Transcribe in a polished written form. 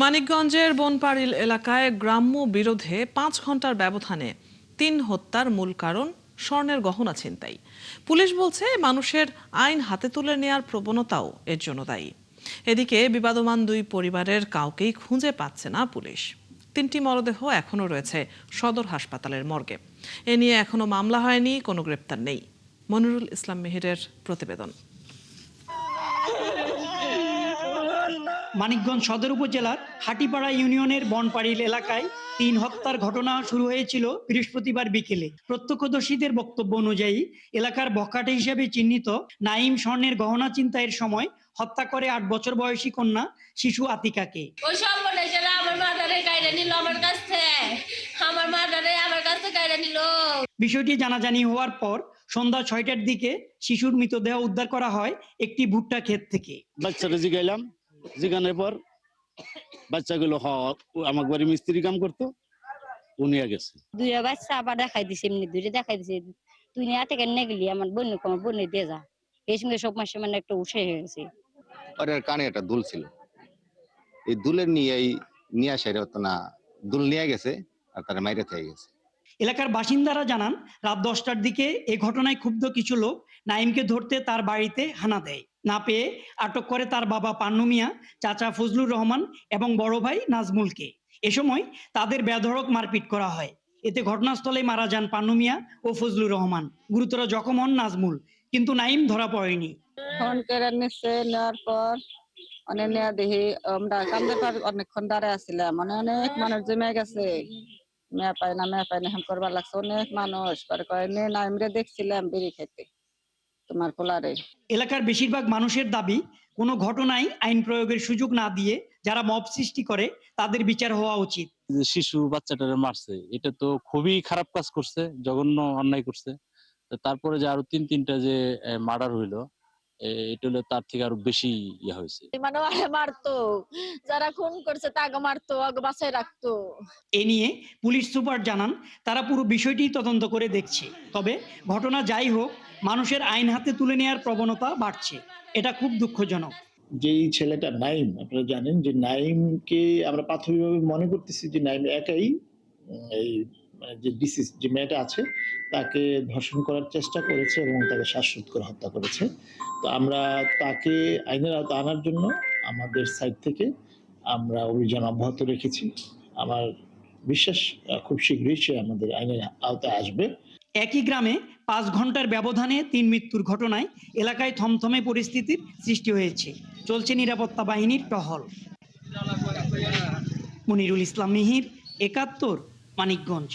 মানিকগঞ্জের বনপাড়ি এলাকায় গ্রাম্য বিরোধে 5 ঘন্টার ব্যবধানে 3 হত্যার মূল কারণ স্বর্ণের গহনা ছিনতাই। পুলিশ বলছে মানুষের আইন হাতে তুলে নেয়ার প্রবণতাও এর জন্য দায়ী। এদিকে বিবাদমান দুই পরিবারের কাউকেই খুঁজে পাচ্ছে না পুলিশ। 3টি মরদেহ এখনও রয়েছে সদর হাসপাতালের মর্গে। এ নিয়ে এখনো মামলা হয়নি, কোনো গ্রেপ্তার নেই। মনিরুল ইসলাম মিহিরের প্রতিবেদন। মানিকগঞ্জ সদর উপজেলার হাটিপাড়া ইউনিয়নের বনপাড়িল এলাকায় 3 হত্যার ঘটনা শুরু হয়েছিল বৃহস্পতিবার বিকেলে। প্রত্যক্ষদর্শীদের বক্তব্য অনুযায়ী এলাকার বখাটে হিসেবে চিহ্নিত নাইম স্বর্ণের গহনা ছিনতাইয়ের সময় হত্যা করে 8 বছর বয়সী কন্যা শিশু আতিকাকে। বিষয়টি জানাজানি হওয়ার পর সন্ধ্যা 6টার দিকে শিশুর মৃতদেহ উদ্ধার করা হয় একটি ভুট্টা ক্ষেত থেকে। বাচ্চাটা জিগাইলাম, জিগানোর পর বাচ্চাগুলো আমার বাড়ি মিস্ত্রি কাম করতো, উনি গেছে। দুইটা বাচ্চা আবার দেখাই দিছে, এমনি দুইটা দেখাই দিছে। তুই নিয়ে থেকে নিয়ে গেলি আমার বোন দিয়ে যা। এই সঙ্গে সব মাসে মানে একটা উঠে গেছে। ওর কানে একটা দুল ছিল, এই দুলের নিয়ে আসে হতো না, দুল নিয়ে গেছে আর তারা মাইরে থেকে গেছে। এলাকার বাসিন্দারা জানান রাত 10টার দিকে এই ঘটনায় ক্ষুব্ধ কিছু লোক নাইমকে ধরতে তার বাড়িতে হানা দেয়। না পেয়ে আটক করে তার বাবা পান্নু মিয়া, চাচা ফজলুর রহমান এবং বড় ভাই নাজমুলকে। এ সময় তাদের বেধড়ক মারপিট করা হয়। এতে ঘটনাস্থলে মারা যান পান্নু মিয়া ও ফজলুর রহমান। গুরুতর জখম হন নাজমুল, কিন্তু নাইম ধরা পড়েনি। ফোন করে নিচ্ছে, নেওয়ার পর নেওয়া দেখি আমরা কান্দের পর অনেকক্ষণ দাঁড়ায় আসছিলাম, অনেক মানুষ জমে গেছে। মেয়া পায় না হেম করবার লাগছে, অনেক মানুষ করে নাইমরে দেখছিলাম বিড়ি খেতে তোমার কোলারে। এলাকার বেশিরভাগ মানুষের দাবি, কোনো ঘটনায় আইন প্রয়োগের সুযোগ না দিয়ে যারা মব সৃষ্টি করে তাদের বিচার হওয়া উচিত। শিশু বাচ্চাটারে মারছে, এটা তো খুবই খারাপ কাজ করছে, জঘন্য অন্যায় করছে। তারপরে যে আরো তিনটা যে মার্ডার হইলো, এটা হলো তার থেকে আরো বেশি ইয়া হয়েছে। মানে মারতো, যারা খুন করছে তাকে মারতো, আগে বাঁচায় রাখতো। এ নিয়ে পুলিশ সুপার জানান তারা পুরো বিষয়টি তদন্ত করে দেখছে। তবে ঘটনা যাই হোক, মানুষের আইন হাতে তুলে নেওয়ার প্রবণতা বাড়ছে, এটা খুব দুঃখজনক। যেই ছেলেটা নাইম, আপনারা জানেন যে নাইমকে আমরা প্রাথমিকভাবে মনে করতেছি যে নাইম একাই এই যে ডিসিজ যে মেয়েটা আছে তাকে ধর্ষণ করার চেষ্টা করেছে এবং তাকে শ্বাসরোধ করে হত্যা করেছে। তো আমরা তাকে আইনের আওতায় আনার জন্য আমাদের সাইড থেকে আমরা অভিযান অব্যাহত রেখেছি। আমার বিশ্বাস খুব শীঘ্রই সে আমাদের আইনের আওতায় আসবে। একই গ্রামে 5 ঘন্টার ব্যবধানে 3 মৃত্যুর ঘটনায় এলাকায় থমথমে পরিস্থিতির সৃষ্টি হয়েছে। চলছে নিরাপত্তা বাহিনীর টহল। মনিরুল ইসলাম মিহির, ৭১, মানিকগঞ্জ।